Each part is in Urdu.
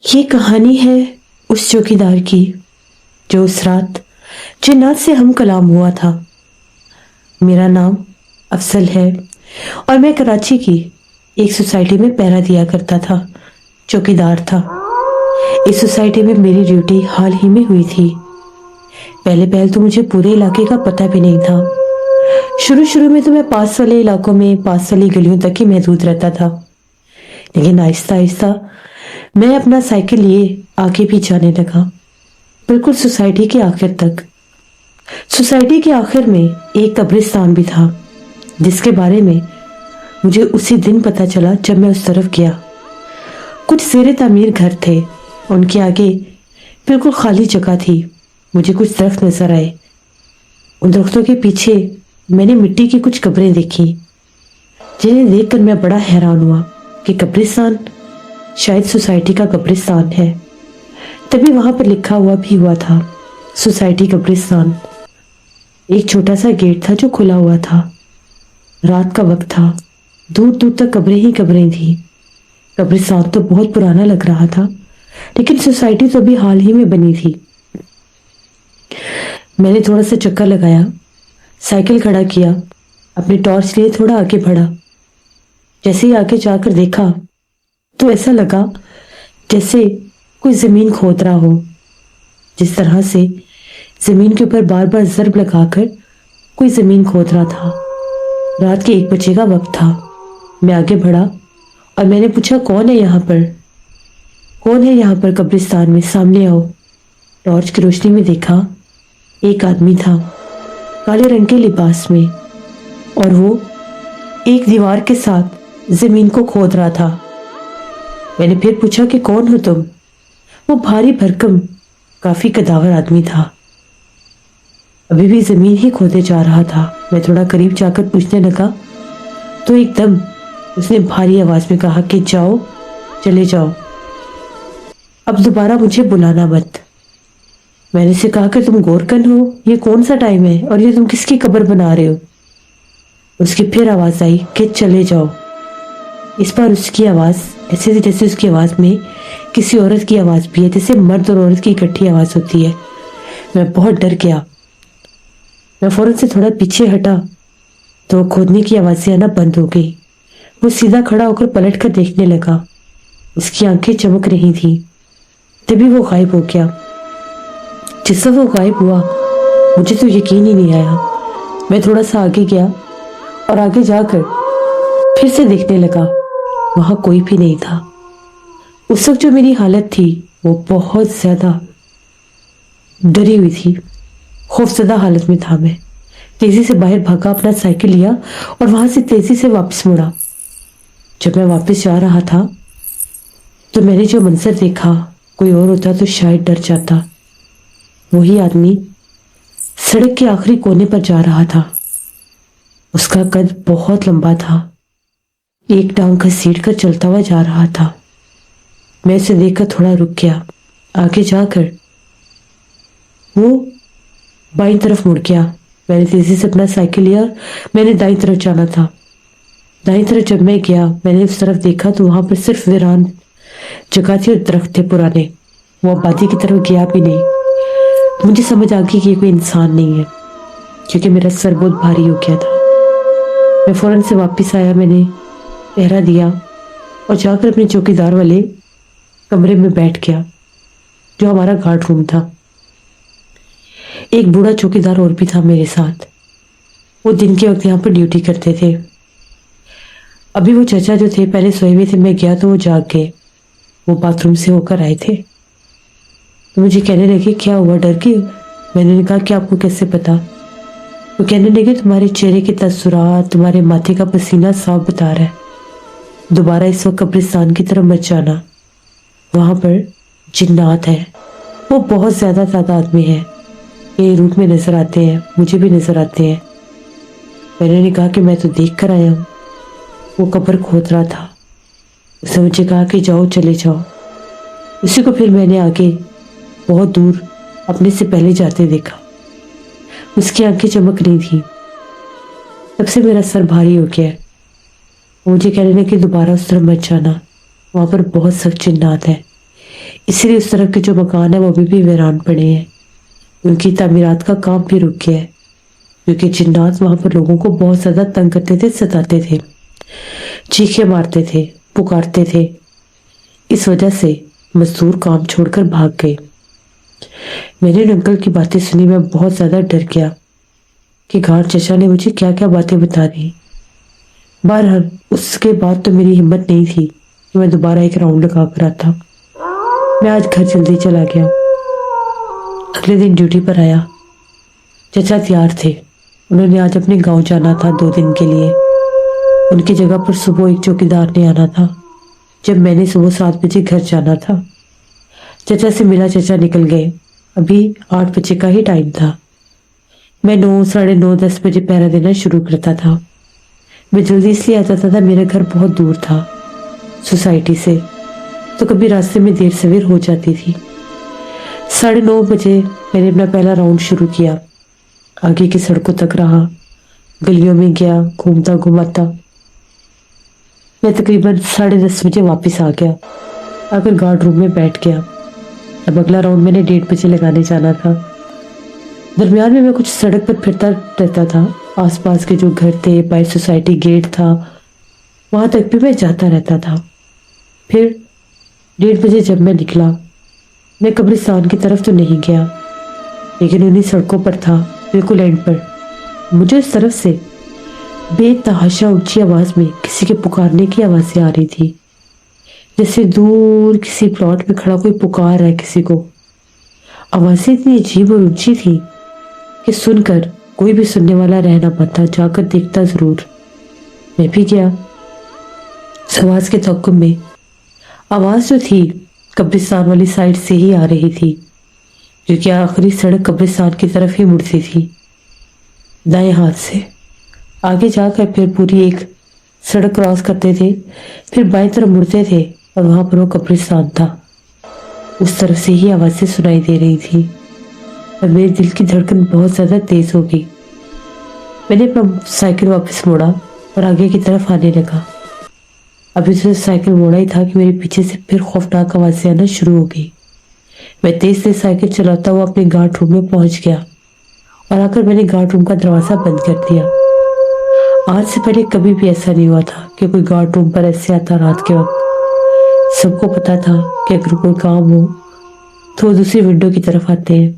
یہ کہانی ہے اس چوکیدار کی جو اس رات جنات سے ہم کلام ہوا تھا۔ میرا نام افضل ہے اور میں کراچی کی ایک سوسائٹی میں پہرا دیا کرتا تھا، چوکیدار تھا۔ اس سوسائٹی میں میری ڈیوٹی حال ہی میں ہوئی تھی۔ پہلے تو مجھے پورے علاقے کا پتہ بھی نہیں تھا۔ شروع میں تو میں پاس والے علاقوں میں، پاس والی گلیوں تک ہی محدود رہتا تھا، لیکن آہستہ آہستہ میں اپنا سائیکل لیے آگے بھی جانے لگا، بالکل سوسائٹی کے آخر تک۔ سوسائٹی کے آخر میں ایک قبرستان بھی تھا، جس کے بارے میں مجھے اسی دن پتہ چلا جب میں اس طرف گیا۔ کچھ زیر تعمیر گھر تھے، ان کے آگے بالکل خالی جگہ تھی۔ مجھے کچھ درخت نظر آئے، ان درختوں کے پیچھے میں نے مٹی کی کچھ قبریں دیکھی، جنہیں دیکھ کر میں بڑا حیران ہوا کہ قبرستان شاید سوسائٹی کا قبرستان ہے۔ تبھی وہاں پر لکھا ہوا بھی ہوا تھا، سوسائٹی قبرستان۔ ایک چھوٹا سا گیٹ تھا جو کھلا ہوا تھا۔ رات کا وقت تھا، دور دور تک قبریں ہی قبریں تھیں۔ قبرستان تو بہت پرانا لگ رہا تھا، لیکن سوسائٹی تو ابھی حال ہی میں بنی تھی۔ میں نے تھوڑا سا چکر لگایا، سائیکل کھڑا کیا، اپنی ٹارچ لیے تھوڑا آگے بڑھا۔ جیسے ہی آگے جا کر دیکھا تو ایسا لگا جیسے کوئی زمین کھود رہا ہو، جس طرح سے زمین کے اوپر بار بار ضرب لگا کر کوئی زمین کھود رہا تھا۔ رات کے 1 بجے کا وقت تھا۔ میں آگے بڑھا اور میں نے پوچھا، کون ہے یہاں پر؟ کون ہے یہاں پر قبرستان میں؟ سامنے آؤ۔ ٹارچ کی روشنی میں دیکھا، ایک آدمی تھا کالے رنگ کے لباس میں، اور وہ ایک دیوار کے ساتھ زمین کو کھود رہا تھا۔ میں نے پھر پوچھا کہ کون ہو تم؟ وہ بھاری بھرکم کافی قداور آدمی تھا، ابھی بھی زمین ہی کھودے جا رہا تھا۔ میں تھوڑا قریب جا کر پوچھنے لگا تو ایک دم اس نے بھاری آواز میں کہا کہ جاؤ، چلے جاؤ، اب دوبارہ مجھے بلانا مت۔ میں نے اسے کہا کہ تم گورکن ہو، یہ کون سا ٹائم ہے اور یہ تم کس کی قبر بنا رہے ہو؟ اس کی پھر آواز آئی کہ چلے جاؤ۔ اس بار اس کی آواز ایسے تھی جیسے اس کی آواز میں کسی عورت کی آواز بھی ہے، جیسے مرد اور عورت کی اکٹھی آواز ہوتی ہے۔ میں بہت ڈر گیا۔ میں فوراً سے تھوڑا پیچھے ہٹا تو کھودنے کی آوازیں آنا بند ہو گئی۔ وہ سیدھا کھڑا ہو کر پلٹ کر دیکھنے لگا، اس کی آنکھیں چمک رہی تھیں۔ تبھی وہ غائب ہو گیا۔ جس وقت وہ غائب ہوا مجھے تو یقین ہی نہیں آیا۔ میں تھوڑا سا آگے گیا اور آگے جا کر پھر سے دیکھنے لگا، وہاں کوئی بھی نہیں تھا۔ اس وقت جو میری حالت تھی وہ بہت زیادہ ڈری ہوئی تھی، خوفزدہ حالت میں تھا۔ میں تیزی سے باہر بھاگا، اپنا سائیکل لیا اور وہاں سے تیزی سے واپس مڑا۔ جب میں واپس جا رہا تھا تو میں نے جو منظر دیکھا، کوئی اور ہوتا تو شاید ڈر جاتا۔ وہی آدمی سڑک کے آخری کونے پر جا رہا تھا۔ اس کا قد بہت لمبا تھا، ایک ٹانگ گھسیٹ کر چلتا ہوا جا رہا تھا۔ میں اسے دیکھ کر تھوڑا رک گیا۔ آگے جا کر وہ بائیں طرف مڑ گیا۔ میں نے تیزی سے اپنا سائیکل لیا، میں نے دائیں طرف جانا تھا۔ دائیں طرف جب میں گیا، میں نے اس طرف دیکھا تو وہاں پر صرف ویران جگہ تھی اور درخت تھے پرانے۔ وہ آبادی کی طرف گیا بھی نہیں۔ مجھے سمجھ آ گئی کہ یہ کوئی انسان نہیں ہے، کیونکہ میرا سر بہت بھاری ہو گیا تھا۔ میں فوراً سے واپس آیا، میں نے پہرا دیا اور جا کر اپنے چوکیدار والے کمرے میں بیٹھ گیا، جو ہمارا گارڈ روم تھا۔ ایک بوڑھا چوکیدار اور بھی تھا میرے ساتھ، وہ دن کے وقت یہاں پر ڈیوٹی کرتے تھے۔ ابھی وہ چچا جو تھے پہلے سوئے ہوئے تھے، میں گیا تو وہ جاگ گئے، وہ باتھ روم سے ہو کر آئے تھے۔ تو مجھے کہنے لگے کیا ہوا، ڈر گئی؟ میں نے کہا کہ آپ کو کیسے پتا؟ وہ کہنے لگے تمہارے چہرے کے تاثرات، تمہارے ماتھے کا پسینہ صاف بتا رہا ہے، دوبارہ اس وقت قبرستان کی طرف مت جانا، وہاں پر جنات ہیں، وہ بہت زیادہ تعداد میں ہے، یہ روٹ میں نظر آتے ہیں، مجھے بھی نظر آتے ہیں۔ میں نے کہا کہ میں تو دیکھ کر آیا ہوں۔ وہ قبر کھود رہا تھا۔ اس نے مجھے کہا کہ جاؤ، چلے جاؤ۔ اسی کو پھر میں نے آگے بہت دور اپنے سے پہلے جاتے دیکھا۔ اس کی آنکھیں چمک رہی تھیں۔ تب سے میرا سر بھاری ہو گیا ہے۔ مجھے کہنے لگے کہ دوبارہ اس طرف مت جانا، وہاں پر بہت سخت جنات ہیں، اسی لیے اس طرف کے جو مکان ہیں وہ ابھی بھی ویران پڑے ہیں، ان کی تعمیرات کا کام بھی رک گیا ہے، کیونکہ جنات وہاں پر لوگوں کو بہت زیادہ تنگ کرتے تھے، ستاتے تھے، چیخے مارتے تھے، پکارتے تھے۔ اس وجہ سے مزدور کام چھوڑ کر بھاگ گئے۔ میں نے انکل کی باتیں سنی، میں بہت زیادہ ڈر گیا کہ گھاٹ چچا نے مجھے کیا کیا باتیں بتا دی۔ بہرحال اس کے بعد تو میری ہمت نہیں تھی کہ میں دوبارہ ایک راؤنڈ لگا کر آتا۔ میں آج گھر جلدی چلا گیا۔ اگلے دن ڈیوٹی پر آیا۔ چچا تیار تھے، انہوں نے آج اپنے گاؤں جانا تھا 2 دن کے لیے۔ ان کی جگہ پر صبح ایک چوکیدار نے آنا تھا، جب میں نے صبح 7 بجے گھر جانا تھا۔ چچا سے ملا، چچا نکل گئے، ابھی 8 بجے کا ہی ٹائم تھا۔ میں 9، 9:30، 10 بجے پہرا دینا شروع کرتا تھا۔ میں جلدی اس لیے آ جاتا تھا، میرا گھر بہت دور تھا سوسائٹی سے، تو کبھی راستے میں دیر سویر ہو جاتی تھی۔ 9:30 بجے میں نے اپنا پہلا راؤنڈ شروع کیا، آگے کی سڑکوں تک رہا، گلیوں میں گیا، گھومتا گھماتا۔ میں تقریباً 10:30 بجے واپس آ گیا، آ کر گارڈ روم میں بیٹھ گیا۔ اب اگلا راؤنڈ میں نے 1:30 بجے لگانے جانا تھا۔ درمیان میں کچھ سڑک پر پھرتا رہتا تھا، آس پاس کے جو گھر تھے، باہر سوسائٹی گیٹ تھا، وہاں تک بھی میں جاتا رہتا تھا۔ پھر 1:30 بجے جب میں نکلا، میں قبرستان کی طرف تو نہیں گیا، لیکن انہی سڑکوں پر تھا، بالکل اینڈ پر۔ مجھے اس طرف سے بے تحاشا اونچی آواز میں کسی کے پکارنے کی آوازیں آ رہی تھی، جیسے دور کسی پلاٹ میں کھڑا کوئی پکار رہا ہے کسی کو۔ آوازیں اتنی عجیب اور اونچی تھی کہ سن کر کوئی بھی سننے والا رہ نہ پاتا، جا کر دیکھتا ضرور۔ میں بھی گیا۔ اس آواز کے تعاقب میں آواز جو تھی قبرستان والی سائڈ سے ہی آ رہی تھی، کیونکہ آخری سڑک قبرستان کی طرف ہی مڑتی تھی، دائیں ہاتھ سے۔ آگے جا کر پھر پوری ایک سڑک کراس کرتے تھے، پھر بائیں طرف مڑتے تھے اور وہاں پر وہ قبرستان تھا۔ اس طرف سے ہی آوازیں سنائی دے رہی تھی اور میرے دل کی دھڑکن بہت زیادہ تیز ہو گئی۔ میں نے اپنا سائیکل واپس موڑا اور آگے کی طرف آنے لگا۔ ابھی سے سائیکل موڑا ہی تھا کہ میرے پیچھے سے پھر خوفناک آوازیں آنا شروع ہو گئی۔ میں تیز سے سائیکل چلاتا ہوا اپنے گارڈ روم میں پہنچ گیا اور آ کر میں نے گارڈ روم کا دروازہ بند کر دیا۔ آج سے پہلے کبھی بھی ایسا نہیں ہوا تھا کہ کوئی گارڈ روم پر ایسے آتا رات کے وقت۔ سب کو پتا تھا کہ اگر کوئی کام ہو تو وہ دوسری ونڈو کی طرف آتے ہیں۔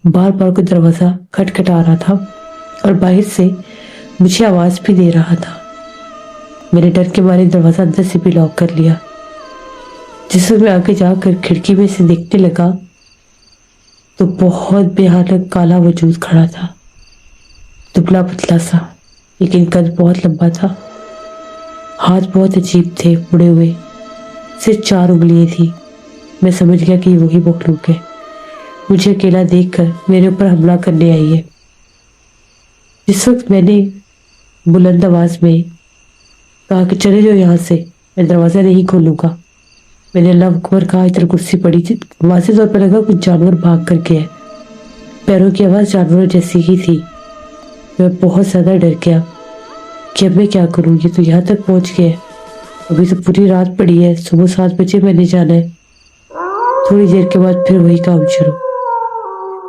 بار بار کوئی دروازہ کھٹکھٹا رہا تھا اور باہر سے مجھے آواز بھی دے رہا تھا۔ میں نے ڈر کے مارے دروازہ اندر سے بھی لاک کر لیا۔ جس وقت میں آگے جا کر کھڑکی میں سے دیکھنے لگا تو بہت بھیانک کالا وجود کھڑا تھا، دبلا پتلا سا، لیکن قد بہت لمبا تھا۔ ہاتھ بہت عجیب تھے، مڑے ہوئے، صرف 4 انگلیاں تھیں۔ میں سمجھ گیا کہ یہ وہی مخلوق ہے، مجھے اکیلا دیکھ کر میرے اوپر حملہ کرنے آئی ہے۔ جس وقت میں نے بلند آواز میں کہا کہ چلے جاؤ یہاں سے، میں دروازہ نہیں کھولوں گا، میں نے اللہ اکبر کہا، ادھر کرسی پڑی تھی، واضح طور پر لگا کچھ جانور بھاگ کر گیا ہے۔ پیروں کی آواز جانوروں جیسی ہی تھی۔ میں بہت زیادہ ڈر گیا کہ اب میں کیا کروں، یہ تو یہاں تک پہنچ گیا ہے، ابھی تو پوری رات پڑی ہے، صبح 7 بجے میں نے جانا ہے۔ تھوڑی دیر کے بعد پھر وہی کام شروع،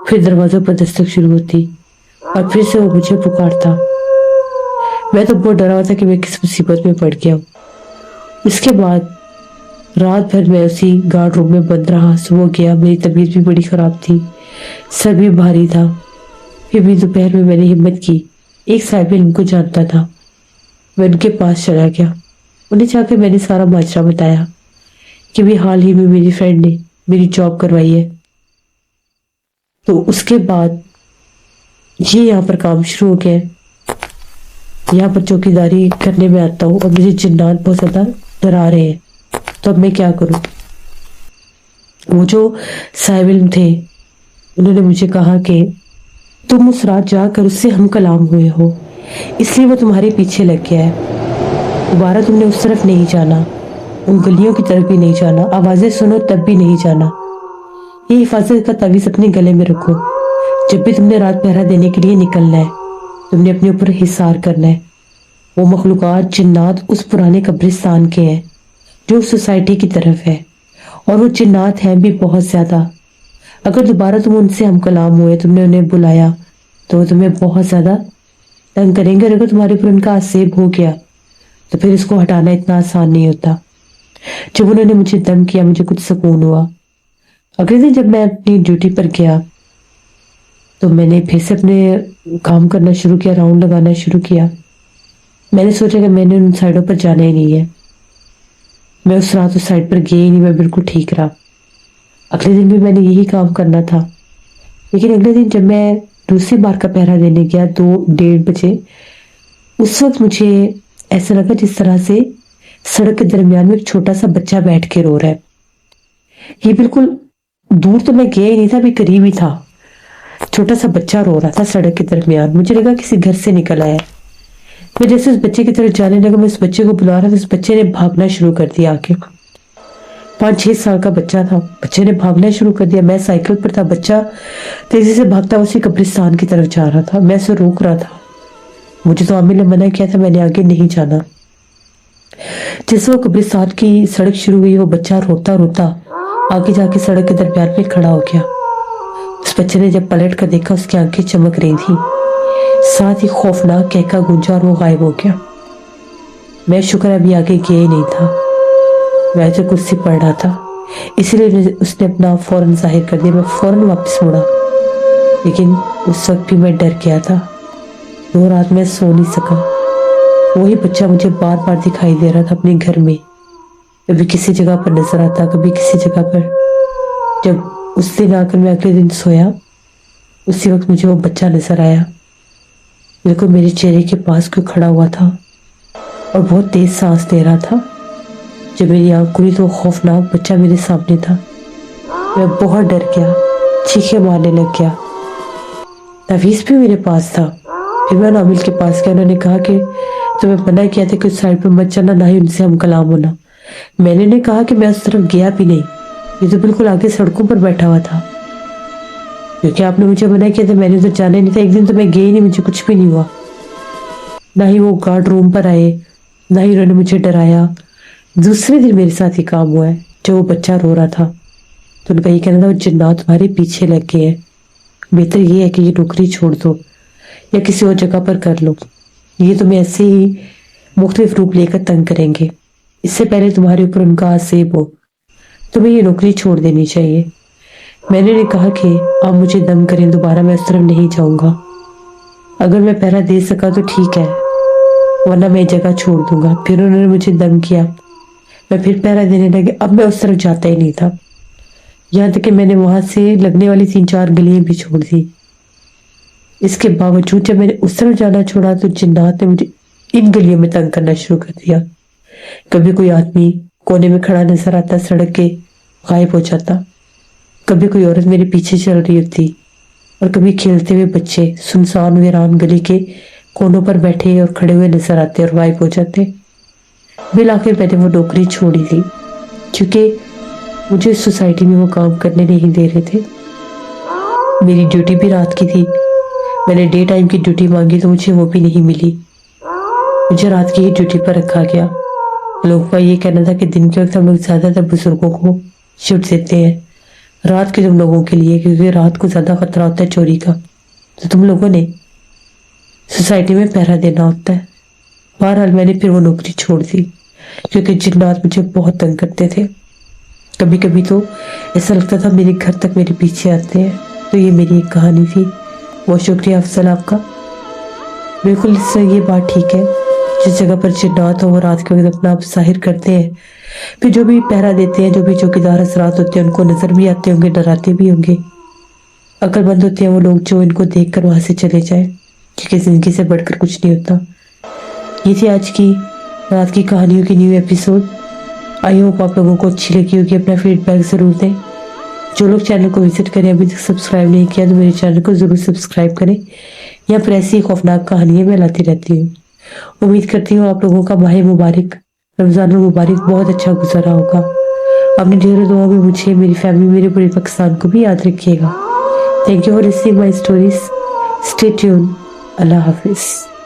پھر دروازوں پر دستک شروع ہوتی اور پھر سے وہ مجھے پکارتا۔ میں تو بہت ڈرا ہوا تھا کہ میں کس مصیبت میں پڑ گیا ہوں۔ اس کے بعد رات بھر میں اسی گارڈ روم میں بند رہا۔ صبح گیا، میری طبیعت بھی بڑی خراب تھی، سر بھی بھاری تھا۔ پھر بھی دوپہر میں نے ہمت کی، ایک صاحب علم کو جانتا تھا، میں ان کے پاس چلا گیا۔ انہیں جا کے میں نے سارا ماجرا بتایا کہ بھی حال ہی میں میری فرینڈ نے میری جاب کروائی ہے۔ تو اس کے بعد یہ یہاں پر کام شروع ہو گیا ہے، یہاں پر چوکیداری کرنے میں آتا ہوں اور مجھے جنات بہت زیادہ ڈرا رہے ہیں، تو اب میں کیا کروں؟ وہ جو صاحب علم تھے انہوں نے مجھے کہا کہ تم اس رات جا کر اس سے ہم کلام ہوئے ہو، اس لیے وہ تمہارے پیچھے لگ گیا ہے، دوبارہ تم نے اس طرف نہیں جانا، ان گلیوں کی طرف بھی نہیں جانا، آوازیں سنو تب بھی نہیں جانا، یہ حفاظت کا تعویذ اپنے گلے میں رکھو، جب بھی تم نے رات پہرا دینے کے لیے نکلنا ہے تم نے اپنے اوپر حصار کرنا ہے۔ وہ مخلوقات جنات اس پرانے قبرستان کے ہیں جو سوسائٹی کی طرف ہے، اور وہ جنات ہیں بھی بہت زیادہ۔ اگر دوبارہ تم ان سے ہم کلام ہوئے، تم نے انہیں بلایا، تو وہ تمہیں بہت زیادہ تنگ کریں گے، اور اگر تمہارے اوپر ان کا آسیب ہو گیا تو پھر اس کو ہٹانا اتنا آسان نہیں ہوتا۔ جب انہوں نے مجھے دم کیا، مجھے کچھ سکون ہوا۔ اگلے دن جب میں اپنی ڈیوٹی پر گیا تو میں نے پھر سے اپنے کام کرنا شروع کیا، راؤنڈ لگانا شروع کیا۔ میں نے سوچا کہ میں نے ان سائڈوں پر جانا ہی نہیں ہے، میں اس رات اس سائڈ پر گئی ہی نہیں، میں بالکل ٹھیک رہا۔ اگلے دن بھی میں نے یہی کام کرنا تھا، لیکن اگلے دن جب میں دوسری بار کا پہرا دینے گیا 2-1:30 بجے، اس وقت مجھے ایسا لگا جس طرح سے سڑک کے درمیان میں ایک چھوٹا سا بچہ بیٹھ کے رو رہا ہے۔ یہ بالکل دور تو میں گیا ہی نہیں تھا، ابھی قریب ہی تھا۔ چھوٹا سا بچہ رو رہا تھا سڑک کے درمیان، مجھے لگا کسی گھر سے نکل آیا۔ میں جیسے اس بچے کی طرف جانے لگا، میں اس بچے کو بلا رہا تھا، اس بچے نے بھاگنا شروع کر دیا آگے۔ 5-6 سال کا بچہ تھا، بچے نے بھاگنا شروع کر دیا۔ میں سائیکل پر تھا، بچہ تیزی سے بھاگتا اسی قبرستان کی طرف جا رہا تھا۔ میں اسے روک رہا تھا، مجھے تو عامل نے منع کیا تھا، میں نے آگے نہیں جانا۔ جس وہ قبرستان کی سڑک شروع ہوئی، وہ بچہ روتا روتا آگے جا کے سڑک کے درمیان میں کھڑا ہو گیا۔ اس بچے نے جب پلٹ کر دیکھا، اس کی آنکھیں چمک رہی تھی، ساتھ ہی خوفناک کہکا گونجا اور وہ غائب ہو گیا۔ میں شکر ابھی آگے گیا ہی نہیں تھا، میں تو کرسی پڑھ رہا تھا، اسی لیے اس نے اپنا فوراً ظاہر کر دیا۔ میں فوراً واپس مڑا، لیکن اس وقت بھی میں ڈر گیا تھا۔ 2 رات میں سو نہیں سکا۔ وہی بچہ مجھے بار بار دکھائی دے رہا تھا اپنے گھر میں، کبھی کسی جگہ پر نظر آتا، کبھی کسی جگہ پر۔ جب اس دن آ کر میں اگلے دن سویا، اسی وقت مجھے وہ بچہ نظر آیا، بالکل میرے چہرے کے پاس کوئی کھڑا ہوا تھا اور بہت تیز سانس دے رہا تھا۔ جب میری آنکھ کھلی تو وہ خوفناک بچہ میرے سامنے تھا۔ میں بہت ڈر گیا، چیخیں مارنے لگ گیا۔ تعویذ بھی میرے پاس تھا۔ پھر میں عامل کے پاس گیا، انہوں نے کہا کہ تمہیں منع کیا تھا کہ اس سائڈ پہ مت چلنا، نہ ہی ان سے ہم کلام ہونا۔ میں نے کہا کہ میں اس طرف گیا بھی نہیں، یہ تو بالکل آگے سڑکوں پر بیٹھا ہوا تھا، کیونکہ آپ نے مجھے منع کیا تھا، میں نے ادھر جانا ہی نہیں تھا۔ ایک دن تو میں گئی ہی نہیں، مجھے کچھ بھی نہیں ہوا، نہ ہی وہ گارڈ روم پر آئے، نہ ہی انہوں نے مجھے ڈرایا۔ دوسرے دن میرے ساتھ ہی کام ہوا ہے، جو وہ بچہ رو رہا تھا تو ان کا یہ کہنا تھا وہ جنات تمہارے پیچھے لگ گئے ہیں، بہتر یہ ہے کہ یہ نوکری چھوڑ دو یا کسی اور جگہ پر کر لو، یہ تمہیں ایسے ہی مختلف روپ لے کر تنگ کریں گے، اس سے پہلے تمہارے اوپر ان کا آسیب ہو، تمہیں یہ نوکری چھوڑ دینی چاہیے۔ میں نے کہا کہ آپ مجھے دم کریں، دوبارہ میں اس طرف نہیں جاؤں گا، اگر میں پہرا دے سکا تو ٹھیک ہے، ورنہ میں جگہ چھوڑ دوں گا۔ پھر انہوں نے مجھے دم کیا، میں پھر پہرا دینے لگے۔ اب میں اس طرف جاتا ہی نہیں تھا، یہاں تک کہ میں نے وہاں سے لگنے والی 3-4 گلیاں بھی چھوڑ دی۔ اس کے باوجود جب میں نے اس طرف جانا چھوڑا تو جنات نے مجھے ان گلیوں میں تنگ کرنا شروع کر دیا۔ کبھی کوئی آدمی کونے میں کھڑا نظر آتا، سڑک کے غائب ہو جاتا، کبھی کوئی عورت میرے پیچھے چل رہی ہوتی، اور کبھی کھیلتے ہوئے بچے سنسان ویران گلی کے کونوں پر بیٹھے اور کھڑے ہوئے نظر آتے اور غائب ہو جاتے۔ بالآخر میں نے وہ نوکری چھوڑی تھی، کیونکہ مجھے اس سوسائٹی میں وہ کام کرنے نہیں دے رہے تھے۔ میری ڈیوٹی بھی رات کی تھی، میں نے ڈے ٹائم کی ڈیوٹی مانگی تو مجھے وہ بھی نہیں ملی، مجھے رات کی ہی ڈیوٹی پر رکھا گیا۔ لوگوں کا یہ کہنا تھا کہ دن کے وقت ہم لوگ زیادہ تر بزرگوں کو شفٹ دیتے ہیں، رات کے تم لوگوں کے لیے، کیونکہ رات کو زیادہ خطرہ ہوتا ہے چوری کا، تو تم لوگوں نے سوسائٹی میں پہرا دینا ہوتا ہے۔ بہرحال میں نے پھر وہ نوکری چھوڑ دی، کیونکہ جنات مجھے بہت تنگ کرتے تھے۔ کبھی کبھی تو ایسا لگتا تھا میرے گھر تک میرے پیچھے آتے ہیں۔ تو یہ میری ایک کہانی تھی، بہت شکریہ افضل آپ کا۔ بالکل اس سے یہ بات ٹھیک ہے، جس جگہ پر جنات ہو وہ رات کے وقت اپنا آپ ظاہر کرتے ہیں، پھر جو بھی پہرا دیتے ہیں، جو بھی چوکیدار حضرات ہوتے ہیں، ان کو نظر بھی آتے ہوں گے، ڈراتے بھی ہوں گے۔ عقل مند ہوتے ہیں وہ لوگ جو ان کو دیکھ کر وہاں سے چلے جائیں، کیونکہ زندگی سے بڑھ کر کچھ نہیں ہوتا۔ یہ تھی آج کی رات کی کہانیوں کی نیو ایپیسوڈ۔ آئی ہوپ آپ لوگوں کو اچھی لگی ہوگی، اپنا فیڈ بیک ضرور دیں۔ جو لوگ چینل کو وزٹ کریں، ابھی تک سبسکرائب نہیں کیا تو میرے چینل کو ضرور سبسکرائب کریں، یہاں پر ایسی خوفناک کہانیاں میں لاتی رہتی ہوں۔ امید کرتی ہوں آپ لوگوں کا ماہ مبارک رمضان المبارک بہت اچھا گزرا ہوگا۔ اپنی ڈھیروں دعاؤں میں مجھے، میری فیملی، میرے پورے پاکستان کو بھی یاد رکھیے گا۔ Thank you for listening my stories, stay tune, اللہ حافظ.